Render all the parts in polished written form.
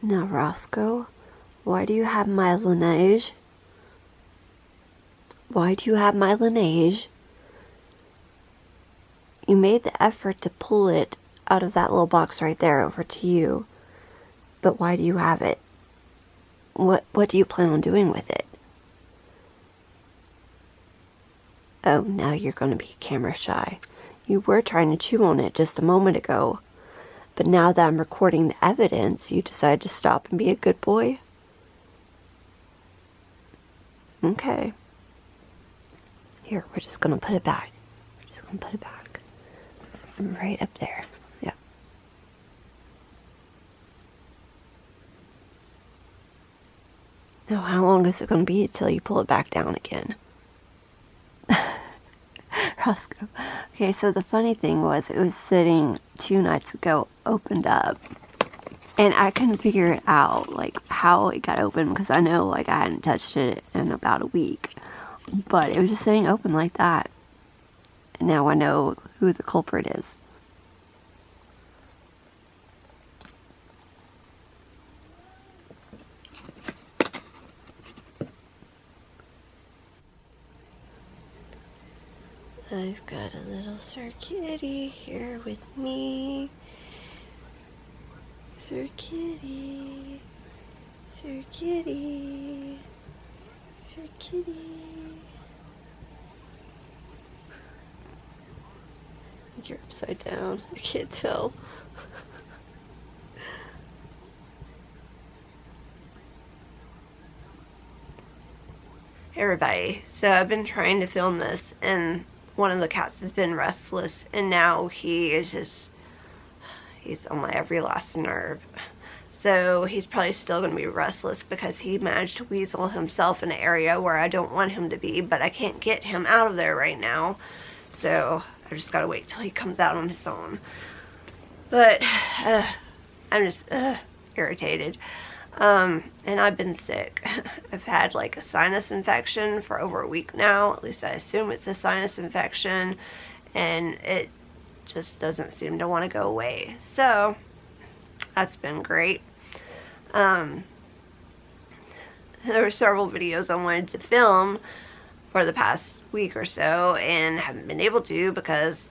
Now, Roscoe, why do you have my Laneige? Why do you have my Laneige? You made the effort to pull it out of that little box right there over to you. But why do you have it? What do you plan on doing with it? Oh, now you're going to be camera shy. You were trying to chew on it just a moment ago. But now that I'm recording the evidence, you decide to stop and be a good boy? Okay. Here, we're just going to put it back. We're just going to put it back. Right up there. Yep. Now, how long is it going to be until you pull it back down again? Roscoe. Okay, so the funny thing was, it was sitting 2 nights ago, opened up. And I couldn't figure it out, like, how it got open, because I know, like, I hadn't touched it in about a week. But it was just sitting open like that. And now I know who the culprit is. I've got a little Sir Kitty here with me. Sir Kitty. Sir Kitty. Sir Kitty. You're upside down. I can't tell. Hey everybody, so I've been trying to film this and one of the cats has been restless and now he's on my every last nerve. So he's probably still going to be restless because he managed to weasel himself in an area where I don't want him to be, but I can't get him out of there right now. So I just gotta wait till he comes out on his own. But I'm just irritated. And I've been sick. I've had like a sinus infection for over a week now. At least I assume it's a sinus infection. And it just doesn't seem to want to go away. So that's been great. There were several videos I wanted to film for the past week or so and haven't been able to because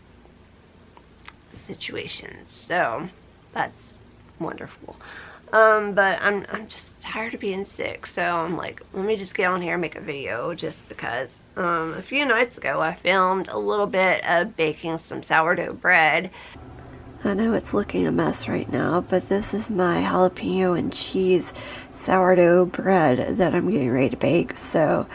of the situation. So that's wonderful. But I'm just tired of being sick, so I'm like, let me just get on here and make a video just because. A few nights ago I filmed a little bit of baking some sourdough bread. I know it's looking a mess right now, but this is my jalapeno and cheese sourdough bread that I'm getting ready to bake, so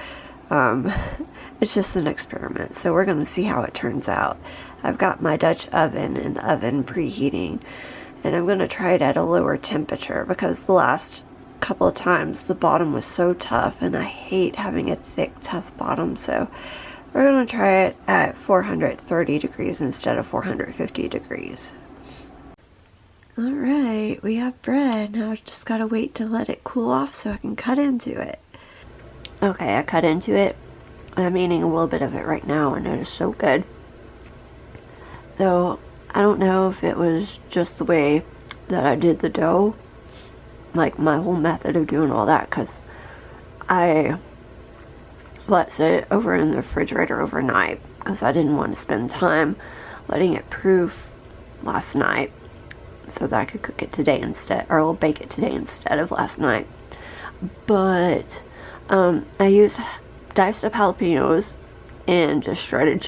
it's just an experiment, so we're going to see how it turns out. I've got my Dutch oven in the oven preheating. And I'm going to try it at a lower temperature because the last couple of times the bottom was so tough and I hate having a thick, tough bottom. So we're going to try it at 430 degrees instead of 450 degrees. Alright, we have bread. Now I've just got to wait to let it cool off so I can cut into it. Okay, I cut into it. I'm eating a little bit of it right now and it is so good. Though I don't know if it was just the way that I did the dough, like my whole method of doing all that, because I let it over in the refrigerator overnight because I didn't want to spend time letting it proof last night so that I could cook it today instead, or I'll bake it today instead of last night. But I used diced up jalapenos and just shredded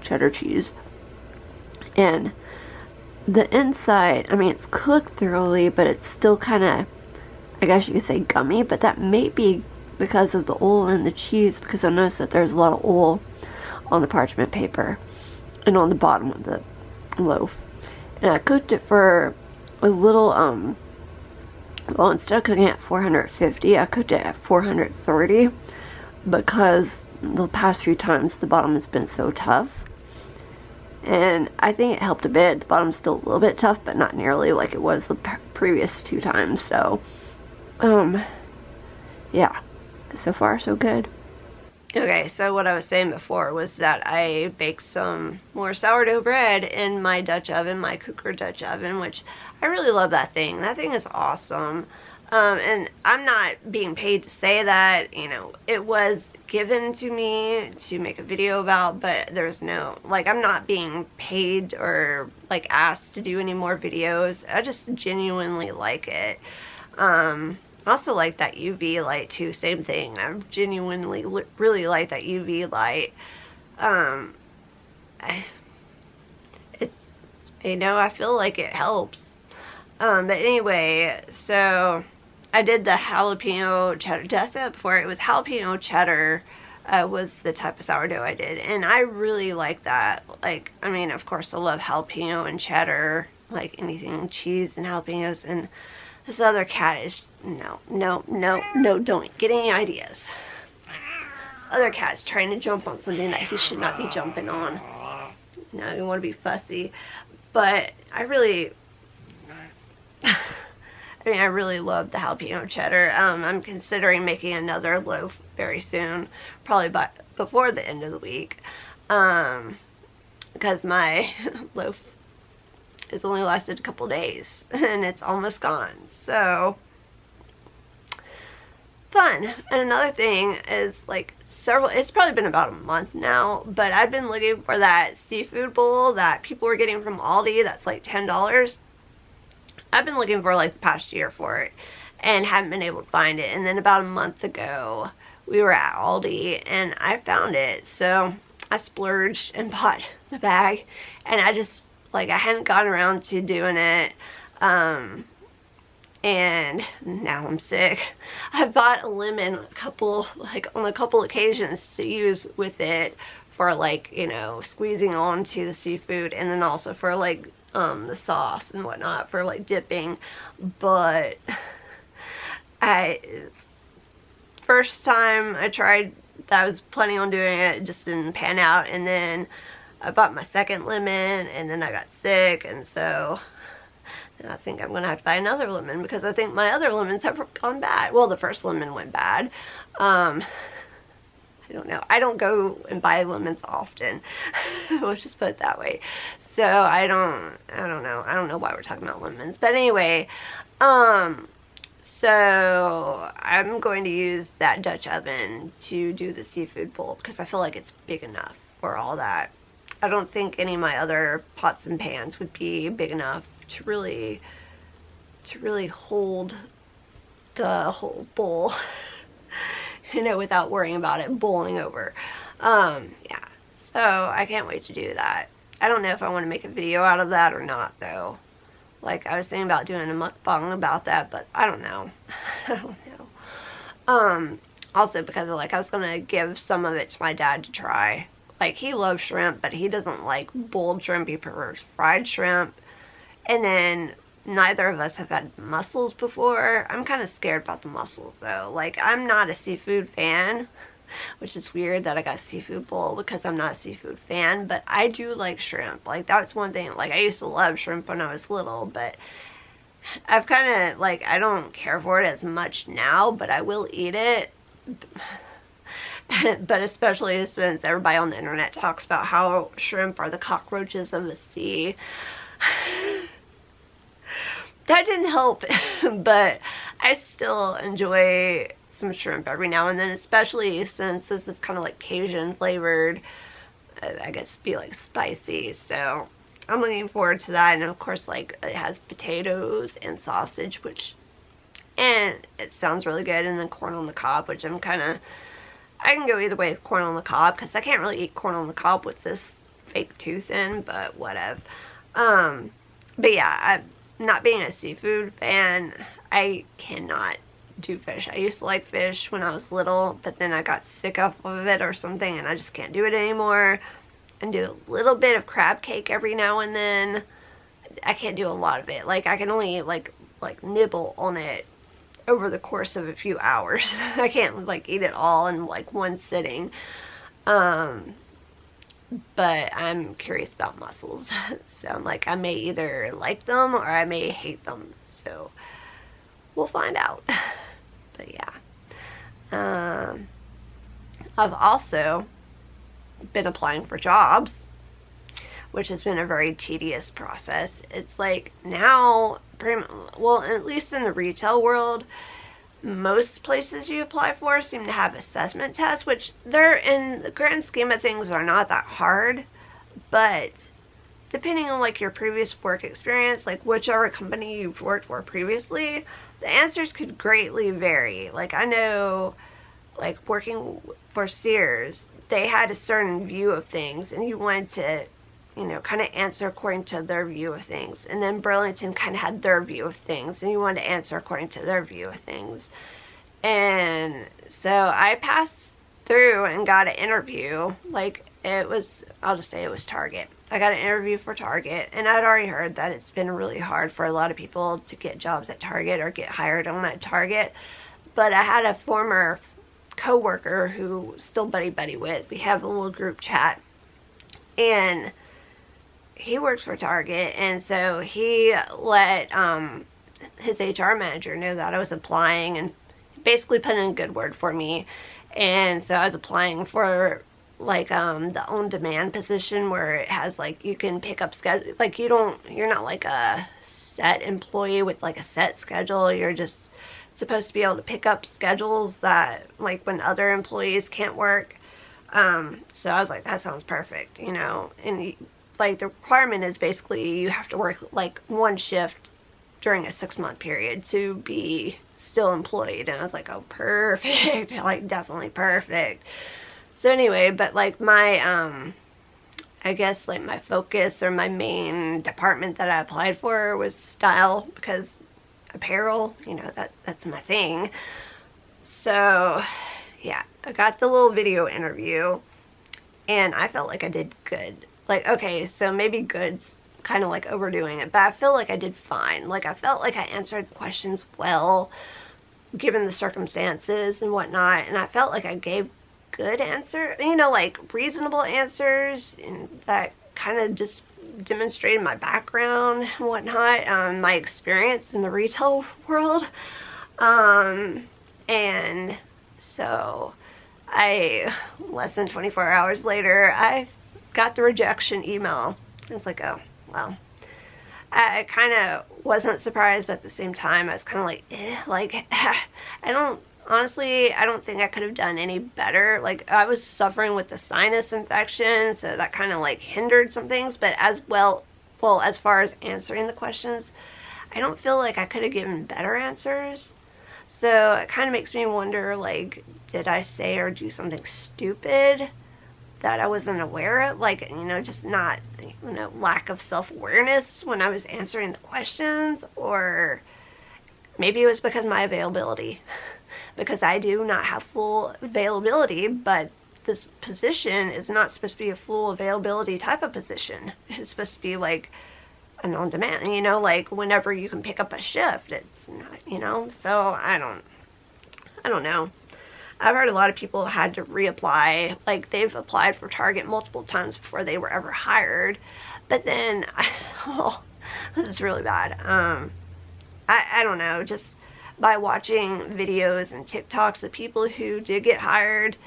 cheddar cheese. And the inside, I mean, it's cooked thoroughly, but it's still kind of, I guess you could say gummy, but that may be because of the oil in the cheese, because I noticed that there's a lot of oil on the parchment paper and on the bottom of the loaf. And I cooked it for a little, well, instead of cooking it at 450, I cooked it at 430 because the past few times the bottom has been so tough. And I think it helped a bit. The bottom's still a little bit tough, but not nearly like it was the previous 2 times. So, yeah. So far, so good. Okay, so what I was saying before was that I baked some more sourdough bread in my Dutch oven, my Cooker Dutch oven, which I really love that thing. That thing is awesome. And I'm not being paid to say that, you know, it was given to me to make a video about, but there's no, like, I'm not being paid or, like, asked to do any more videos. I just genuinely like it. I also like that UV light too, same thing. I genuinely really like that UV light. It's, you know, I feel like it helps. But anyway, so I did the jalapeno cheddar. Did I say that before? It was jalapeno cheddar was the type of sourdough I did. And I really like that. Like, I mean, of course I love jalapeno and cheddar. Like anything cheese and jalapenos. And this other cat is, no, don't get any ideas. This other cat is trying to jump on something that he should not be jumping on. No, you want to be fussy. But I really... I mean, I really love the jalapeno cheddar. I'm considering making another loaf very soon, probably before the end of the week, because my loaf has only lasted a couple days, and it's almost gone, so fun. And another thing is, like, it's probably been about a month now, but I've been looking for that seafood bowl that people were getting from Aldi that's like $10. I've been looking for like the past year for it and haven't been able to find it. And then about a month ago, we were at Aldi and I found it. So I splurged and bought the bag, and I just, like, I hadn't gotten around to doing it. And now I'm sick. I bought a lemon on a couple occasions to use with it for, like, you know, squeezing onto the seafood, and then also for, like, the sauce and whatnot for, like, dipping. But first time I tried that, I was planning on doing it, it just didn't pan out. And then I bought my second lemon, and then I got sick, and so I think I'm gonna have to buy another lemon, because I think my other lemons have gone bad. Well, the first lemon went bad. I don't know. I don't go and buy lemons often. Let's just put it that way. So I don't know. I don't know why we're talking about lemons. But anyway, so I'm going to use that Dutch oven to do the seafood bowl, because I feel like it's big enough for all that. I don't think any of my other pots and pans would be big enough to really hold the whole bowl, you know, without worrying about it boiling over. Yeah, so I can't wait to do that. I don't know if I want to make a video out of that or not, though. Like, I was thinking about doing a mukbang about that, but I don't know. I don't know. Also because, like, I was gonna give some of it to my dad to try. Like, he loves shrimp, but he doesn't like boiled shrimp. He prefers fried shrimp. And then neither of us have had mussels before. I'm kind of scared about the mussels, though. Like, I'm not a seafood fan, which is weird that I got a seafood bowl, because I'm not a seafood fan, but I do like shrimp. Like, that's one thing. Like, I used to love shrimp when I was little, but I've kind of, like, I don't care for it as much now, but I will eat it. But especially since everybody on the internet talks about how shrimp are the cockroaches of the sea. That didn't help, but I still enjoy some shrimp every now and then, especially since this is kind of like Cajun flavored. I guess be like spicy, so I'm looking forward to that. And of course, like, it has potatoes and sausage, and it sounds really good, and then corn on the cob, which I can go either way with corn on the cob, because I can't really eat corn on the cob with this fake tooth in, but whatever. But yeah, not being a seafood fan, I cannot do fish. I used to like fish when I was little, but then I got sick of it or something, and I just can't do it anymore. And do a little bit of crab cake every now and then. I can't do a lot of it. Like, I can only like nibble on it over the course of a few hours. I can't, like, eat it all in, like, one sitting. But I'm curious about mussels. So I'm like, I may either like them or I may hate them. So we'll find out. But yeah. I've also been applying for jobs, which has been a very tedious process. It's like now, well, at least in the retail world, most places you apply for seem to have assessment tests, which they're, in the grand scheme of things, are not that hard, but depending on like your previous work experience, like whichever company you've worked for previously, the answers could greatly vary. Like I know, like working for Sears, they had a certain view of things, and you wanted to, you know, kind of answer according to their view of things. And then Burlington kind of had their view of things, and you wanted to answer according to their view of things. And so I passed through and got an interview. Like it was, I'll just say it was Target. I got an interview for Target, and I'd already heard that it's been really hard for a lot of people to get jobs at Target or get hired on at Target. But I had a former co-worker who still buddy with. We have a little group chat, and he works for Target, and so he let his HR manager know that I was applying, and basically put in a good word for me. And so I was applying for like the on-demand position, where it has like you can pick up schedule, like you're not like a set employee with like a set schedule. You're just supposed to be able to pick up schedules that like when other employees can't work. So I was like, that sounds perfect, you know. And like the requirement is basically you have to work like one shift during a 6-month period to be still employed. And I was like, oh, perfect. Like definitely perfect. So anyway, but like my I guess like my focus or my main department that I applied for was style, because apparel, you know, that's my thing. So yeah, I got the little video interview, and I felt like I did good. Like, okay, so maybe good's kind of like overdoing it, but I feel like I did fine. Like I felt like I answered questions well, given the circumstances and whatnot, and I felt like I gave good answer, you know, like reasonable answers, and that kind of just demonstrated my background and whatnot, my experience in the retail world. And so less than 24 hours later, I got the rejection email. I was like, oh, well. I kind of wasn't surprised, but at the same time, I was kind of like, like, honestly, I don't think I could have done any better. Like, I was suffering with the sinus infection, so that kind of like hindered some things, but as far as answering the questions, I don't feel like I could have given better answers. So it kind of makes me wonder, like, did I say or do something stupid that I wasn't aware of? Like, you know, just not, you know, lack of self-awareness when I was answering the questions, or maybe it was because of my availability. Because I do not have full availability, but this position is not supposed to be a full availability type of position. It's supposed to be like an on-demand, you know, like whenever you can pick up a shift. It's not, you know, so I don't know. I've heard a lot of people had to reapply, like they've applied for Target multiple times before they were ever hired. But then I saw, this is really bad. I don't know, just by watching videos and TikToks of people who did get hired,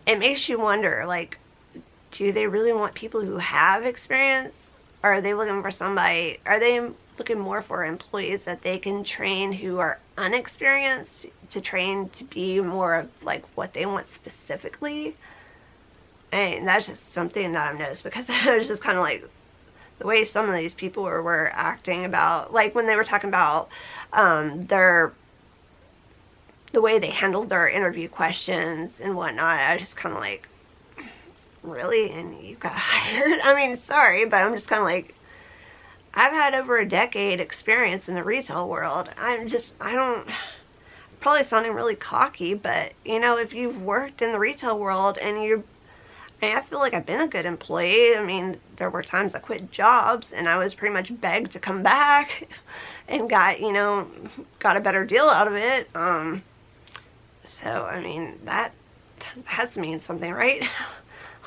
it makes you wonder, like, do they really want people who have experience? Or are they looking for somebody, are they looking more for employees that they can train who are unexperienced to train to be more of like what they want specifically? And that's just something that I've noticed, because I was just kind of like, the way some of these people were acting about, like when they were talking about the way they handled their interview questions and whatnot, I was just kind of like, really? And you got hired? I mean, sorry, but I'm just kind of like, I've had over a decade experience in the retail world. Probably sounding really cocky, but you know, if you've worked in the retail world and I feel like I've been a good employee. I mean, there were times I quit jobs and I was pretty much begged to come back and got a better deal out of it. So, I mean, that has to mean something, right?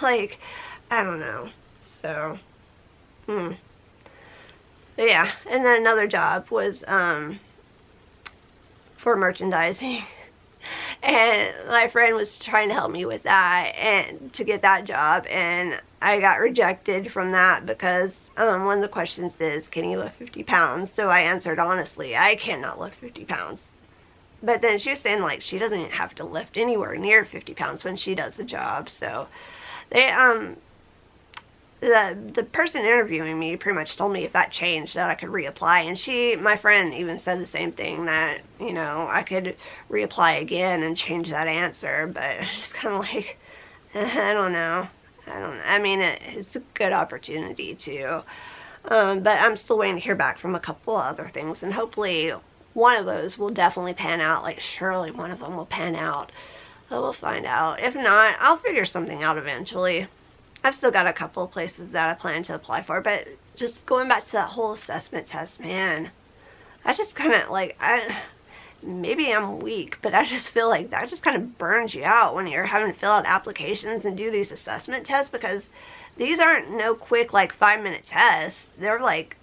Like, I don't know. So, But yeah, and then another job was for merchandising. And my friend was trying to help me with that and to get that job, and I got rejected from that because one of the questions is, can you lift 50 pounds? So I answered honestly, I cannot lift 50 pounds. But then she was saying, like, she doesn't have to lift anywhere near 50 pounds when she does the job. So they, the person interviewing me pretty much told me if that changed that I could reapply. And my friend even said the same thing, that, you know, I could reapply again and change that answer. But it's just kind of like, I don't know. I mean, it's a good opportunity too. But I'm still waiting to hear back from a couple other things, and hopefully one of those will definitely pan out. Like, surely one of them will pan out. But we'll find out. If not, I'll figure something out eventually. I've still got a couple of places that I plan to apply for, but just going back to that whole assessment test, man, I just kind of, like, maybe I'm weak, but I just feel like that just kind of burns you out when you're having to fill out applications and do these assessment tests, because these aren't no quick, like, 5-minute tests. They're like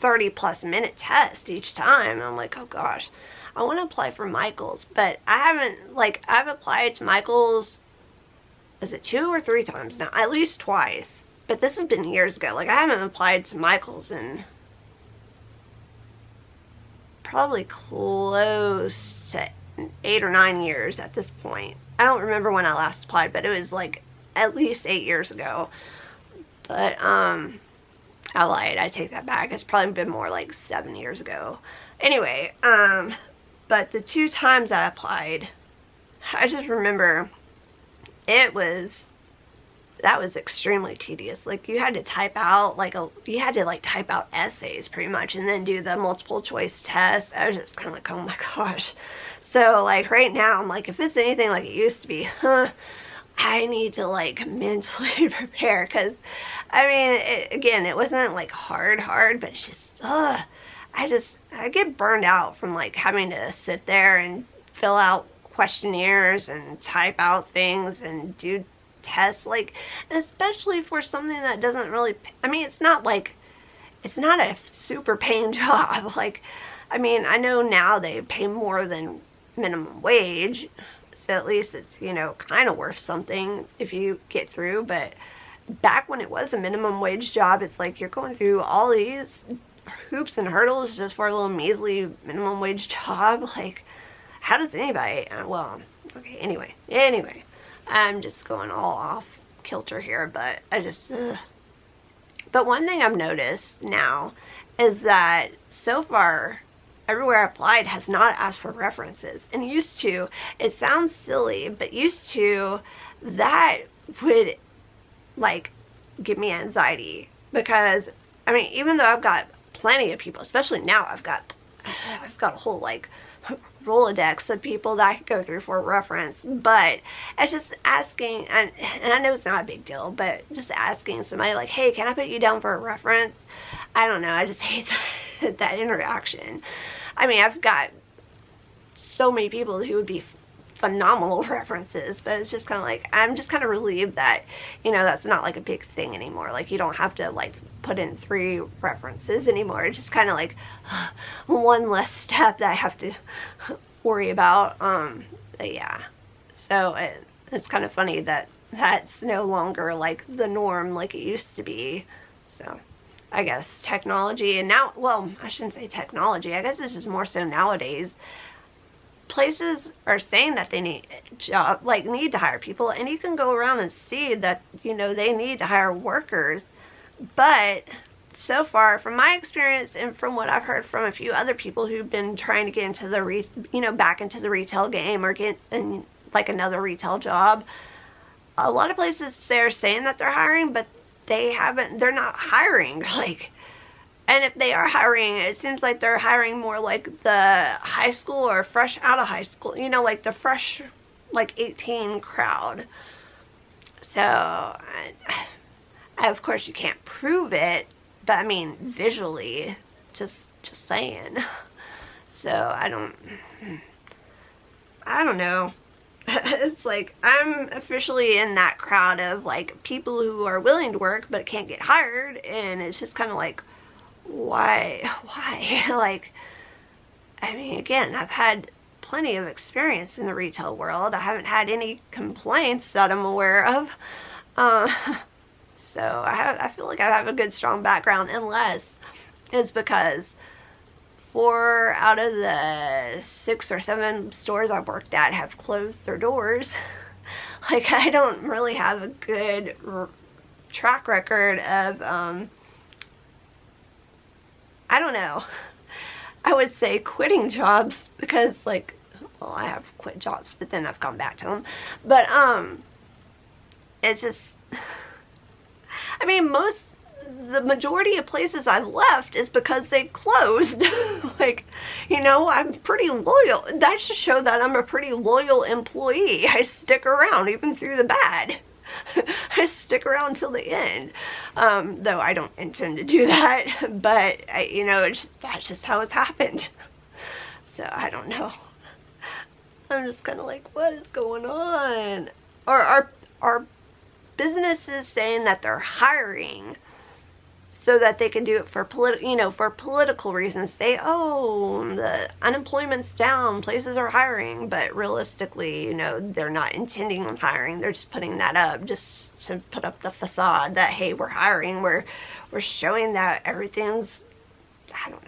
30+ minute tests each time. And I'm like, oh gosh, I want to apply for Michaels, but I haven't, like, I've applied to Michaels, is it 2 or 3 times now? At least twice. But this has been years ago. Like, I haven't applied to Michaels in probably close to 8 or 9 years at this point. I don't remember when I last applied, but it was like at least 8 years ago. But I lied. I take that back. It's probably been more like 7 years ago. Anyway, but the 2 times I applied, I just remember that was extremely tedious. Like, you had to type out type out essays pretty much, and then do the multiple choice test. I was just kind of like, oh my gosh. So, like, right now I'm like, if it's anything like it used to be, I need to, like, mentally prepare, because I mean, again, it wasn't like hard, but it's just I get burned out from, like, having to sit there and fill out questionnaires and type out things and do tests, like, especially for something that doesn't really, I mean, it's not a super paying job. Like, I mean, I know now they pay more than minimum wage, so at least it's, you know, kind of worth something if you get through. But back when it was a minimum wage job, it's like you're going through all these hoops and hurdles just for a little measly minimum wage job. Like, how does anybody, well, okay, anyway, I'm just going all off kilter here, but but one thing I've noticed now is that so far, everywhere I applied has not asked for references. And used to, it sounds silly, but used to, that would, like, give me anxiety, because, I mean, even though I've got plenty of people, especially now, I've got a whole, like, Rolodex of people that I could go through for a reference, but it's just asking, and I know it's not a big deal, but just asking somebody, like, hey, can I put you down for a reference? I don't know, I just hate that interaction. I mean, I've got so many people who would be phenomenal references, but it's just kind of like, I'm just kind of relieved that, you know, that's not like a big thing anymore. Like, you don't have to, like, put in 3 references anymore. It's just kind of like one less step that I have to worry about. But yeah, so it's kind of funny that that's no longer like the norm like it used to be. So I guess technology, and now, well, I shouldn't say technology, I guess it's just more so nowadays, places are saying that they need to hire people, and you can go around and see that, you know, they need to hire workers. But so far, from my experience and from what I've heard from a few other people who've been trying to get into the back into the retail game, or get in like another retail job, a lot of places, they're saying that they're hiring, but they're not hiring. Like, and if they are hiring, it seems like they're hiring more like the high school or fresh out of high school, you know, like the fresh, like 18 crowd. So of course you can't prove it, but I mean, visually, just saying. So I don't know. It's like, I'm officially in that crowd of, like, people who are willing to work but can't get hired, and it's just kind of like, why? Like, I mean, again, I've had plenty of experience in the retail world. I haven't had any complaints that I'm aware of. So I feel like I have a good, strong background, unless it's because 4 out of the 6 or 7 stores I've worked at have closed their doors. Like, I don't really have a good track record of, I don't know, I would say quitting jobs, because, like, well, I have quit jobs, but then I've gone back to them. But, it just, I mean, the majority of places I've left is because they closed. Like, you know, I'm pretty loyal. That should show that I'm a pretty loyal employee. I stick around even through the bad. I stick around till the end. Though I don't intend to do that, but you know, that's just how it's happened. So I don't know. I'm just kind of like, what is going on? Or are businesses saying that they're hiring so that they can do it for political reasons? Say, oh, the unemployment's down, places are hiring, but realistically, you know, they're not intending on hiring. They're just putting that up just to put up the facade that, hey, we're hiring. We're showing that everything's, I don't know.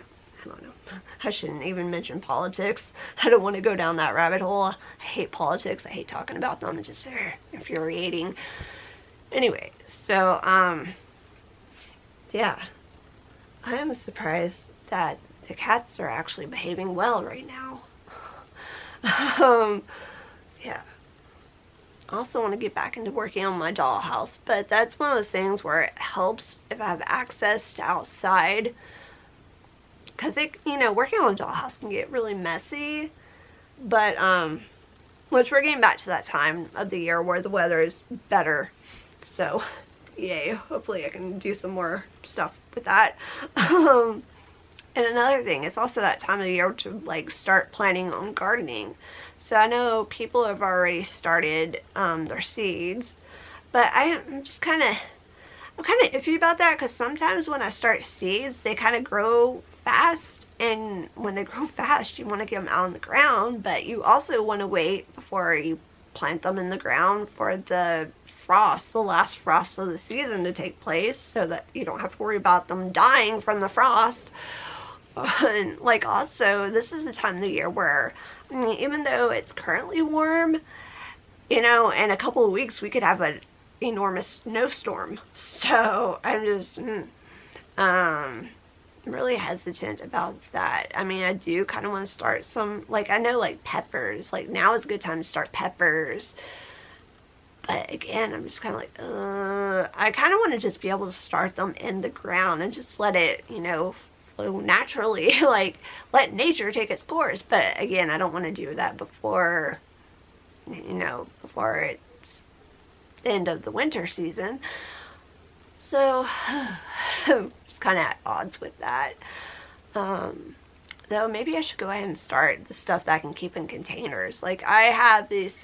I shouldn't even mention politics. I don't want to go down that rabbit hole. I hate politics. I hate talking about them. It's just infuriating. Anyway, so, yeah, I am surprised that the cats are actually behaving well right now. Yeah. I also want to get back into working on my dollhouse, but that's one of those things where it helps if I have access to outside, because you know, working on a dollhouse can get really messy. But which we're getting back to that time of the year where the weather is better, so yay, hopefully I can do some more stuff with that. And another thing, it's also that time of the year to like start planning on gardening. So I know people have already started their seeds, but I'm kind of iffy about that, because sometimes when I start seeds, they kind of grow fast, and when they grow fast, you want to get them out on the ground, but you also want to wait before you plant them in the ground for the frost, the last frost of the season, to take place, so that you don't have to worry about them dying from the frost. And like, also, this is the time of the year where, I mean, even though it's currently warm, you know, in a couple of weeks we could have an enormous snowstorm. So I'm just really hesitant about that. I mean, I do kind of want to start some, like, I know, like, peppers, like, now is a good time to start peppers. But again, I'm just kind of like, I kind of want to just be able to start them in the ground and just let it, you know, flow naturally, like, let nature take its course. But again, I don't want to do that before, you know, before it's the end of the winter season. So, just kind of at odds with that. Though maybe I should go ahead and start the stuff that I can keep in containers. Like, I have these,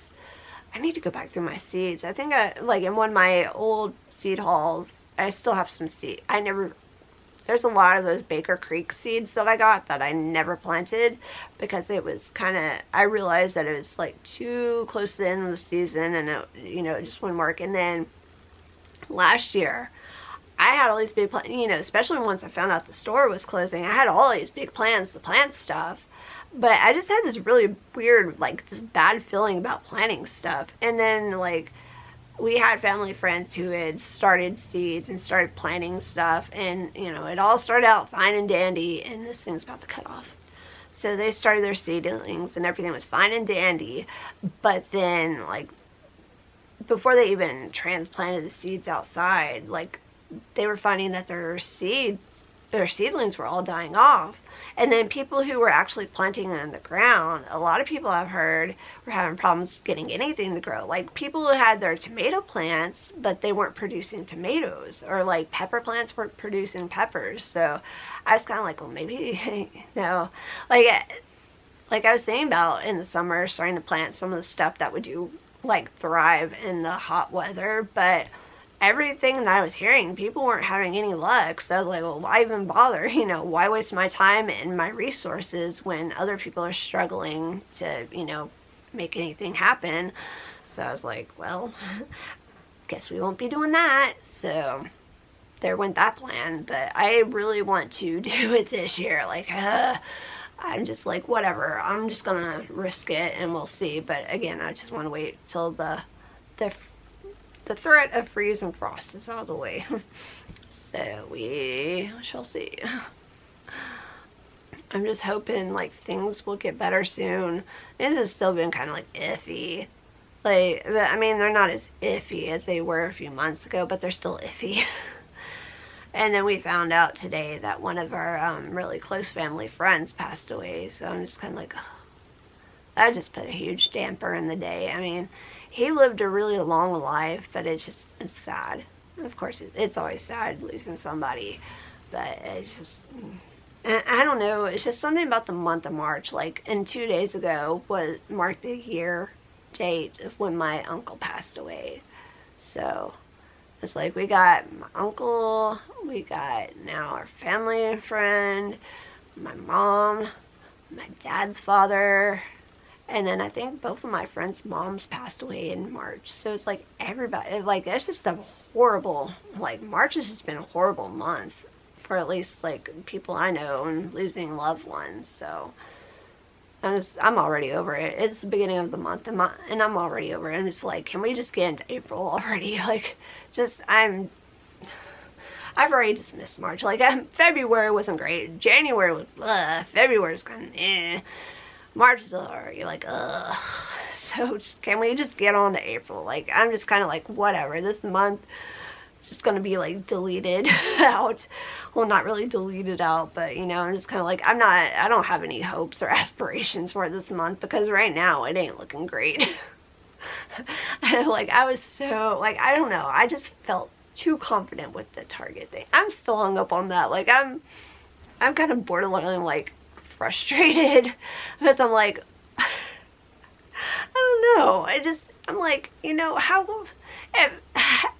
I need to go back through my seeds. I think like in one of my old seed hauls, I still have some seed. There's a lot of those Baker Creek seeds that I got that I never planted, because it was kind of, I realized that it was like too close to the end of the season, and it, you know, it just wouldn't work. And then last year, I had all these big plans, you know, especially once I found out the store was closing, I had all these big plans to plant stuff. But I just had this really weird, like, this bad feeling about planting stuff. And then, like, we had family friends who had started seeds and started planting stuff. And, you know, it all started out fine and dandy, and this thing's about to cut off. So they started their seedlings and everything was fine and dandy. But then, like, before they even transplanted the seeds outside, like, they were finding that their seedlings were all dying off. And then people who were actually planting them in the ground, a lot of people I've heard were having problems getting anything to grow. Like, people who had their tomato plants, but they weren't producing tomatoes, or like pepper plants weren't producing peppers. So I was kind of like, well, maybe, you know, like I was saying about in the summer, starting to plant some of the stuff that would do, like, thrive in the hot weather. But everything that I was hearing, people weren't having any luck. So I was like, well, why even bother? You know, why waste my time and my resources when other people are struggling to, you know, make anything happen? So I was like, well, guess we won't be doing that. So there went that plan. But I really want to do it this year. Like, I'm just like, whatever, I'm just gonna risk it and we'll see. But again, I just want to wait till the threat of freeze and frost is out of the way. So we shall see. I'm just hoping like things will get better soon. This has still been kind of like iffy. Like, I mean, they're not as iffy as they were a few months ago, but they're still iffy. And then we found out today that one of our really close family friends passed away. So I'm just kind of like, ugh. That just put a huge damper in the day. I mean, he lived a really long life, but it's sad. Of course, it's always sad losing somebody, but it's just, I don't know, it's just something about the month of March. Like, and 2 days ago marked the year date of when my uncle passed away. So it's like we got my uncle, we got now our family and friend, my mom, my dad's father, and then I think both of my friends' moms passed away in March. So it's like everybody, like, it's just a horrible, like, March has just been a horrible month for at least, like, people I know and losing loved ones. So I'm already over it. It's the beginning of the month and I'm already over it. I'm just like, can we just get into April already? Like, just, I've already dismissed March. Like, February wasn't great. January was, February's kind of eh. March is already like, ugh. So can we just get on to April? Like, I'm just kind of like, whatever. This month is just going to be like deleted out. Well, not really deleted out, but you know, I'm just kind of like, I don't have any hopes or aspirations for this month because right now it ain't looking great. Like, I was so, like, I don't know. I just felt too confident with the Target thing. I'm still hung up on that. Like, I'm kind of borderline, like, frustrated because I'm like, I don't know. I'm like, you know,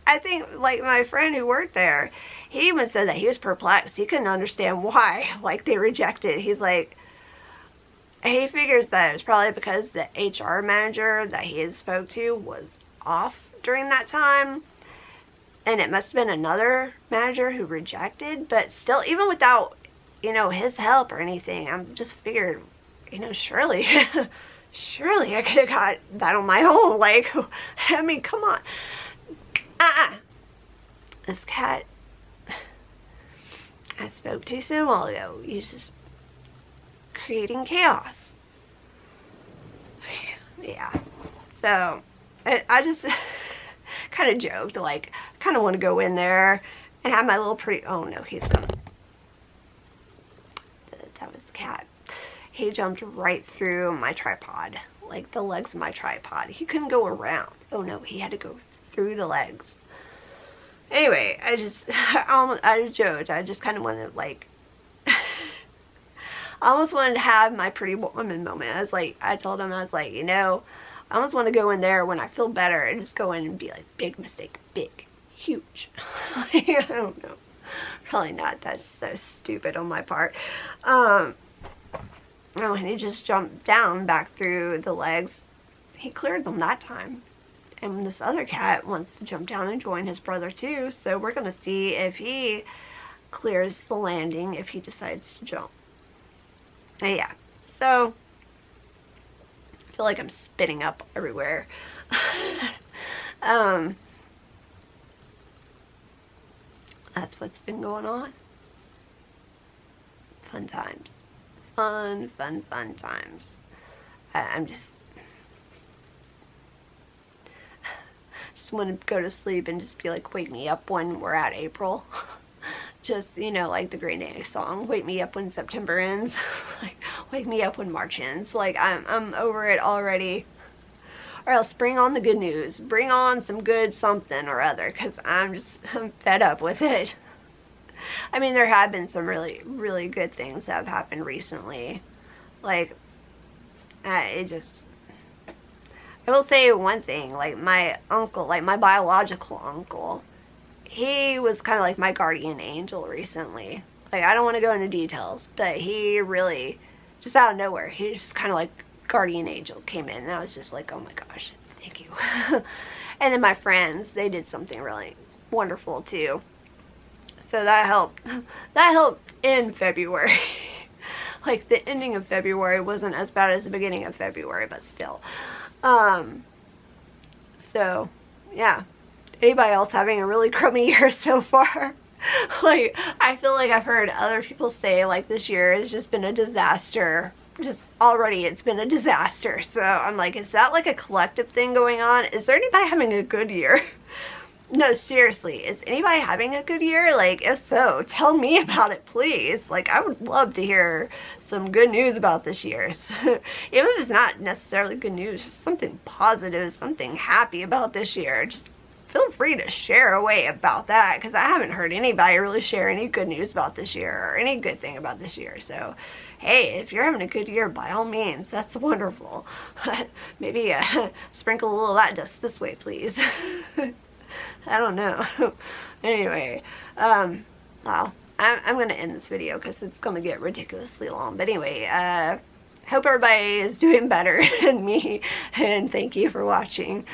I think, like, my friend who worked there, he even said that he was perplexed. He couldn't understand why, like, they rejected. He's like, he figures that it's probably because the HR manager that he had spoke to was off during that time. And it must have been another manager who rejected. But still, even without, you know, his help or anything, I'm just figured, you know, surely surely I could have got that on my own. Like, I mean, come on. This cat I spoke to so long ago, he's just creating chaos. Yeah. So I just kind of joked, like, I kind of want to go in there and have my little pretty, oh no, he's coming. That was the cat. He jumped right through my tripod, like the legs of my tripod. He couldn't go around. Oh no, he had to go through the legs. Anyway, I just joked. I just kind of wanted, like, I almost wanted to have my pretty woman moment. I was like, I told him, I was like, you know, I almost want to go in there when I feel better and just go in and be like, big mistake, big, huge. Like, I don't know. Probably not. That's so stupid on my part. Oh, and he just jumped down back through the legs. He cleared them that time. And this other cat wants to jump down and join his brother too. So we're going to see if he clears the landing, if he decides to jump. Yeah. So I feel like I'm spitting up everywhere. That's what's been going on. Fun times. Fun times. I'm just want to go to sleep and just be like, wake me up when we're at April. Just, you know, like the Green Day song, wake me up when September ends. Like, wake me up when March ends. Like, I'm over it already. Or else bring on the good news. Bring on some good something or other, because I'm fed up with it. I mean, there have been some really, really good things that have happened recently. Like, I will say one thing, like my uncle, like my biological uncle, he was kind of like my guardian angel recently. Like, I don't want to go into details, but he really, just out of nowhere, he just kind of like guardian angel came in, and I was just like, oh my gosh, thank you. And then my friends, they did something really wonderful too. So that helped. That helped in February. Like, the ending of February wasn't as bad as the beginning of February, but still. So, yeah. Anybody else having a really crummy year so far? Like, I feel like I've heard other people say, like, this year has just been a disaster. Just already it's been a disaster. So I'm like, is that like a collective thing going on? Is there anybody having a good year? No, seriously, is anybody having a good year? Like, if so, tell me about it, please. Like, I would love to hear some good news about this year. Even if it's not necessarily good news, just something positive, something happy about this year. Just feel free to share away about that, because I haven't heard anybody really share any good news about this year or any good thing about this year. So, hey, if you're having a good year, by all means, that's wonderful. Maybe sprinkle a little of that dust this way, please. I don't know. Anyway, well, I'm going to end this video because it's going to get ridiculously long. But anyway, hope everybody is doing better than me, and thank you for watching.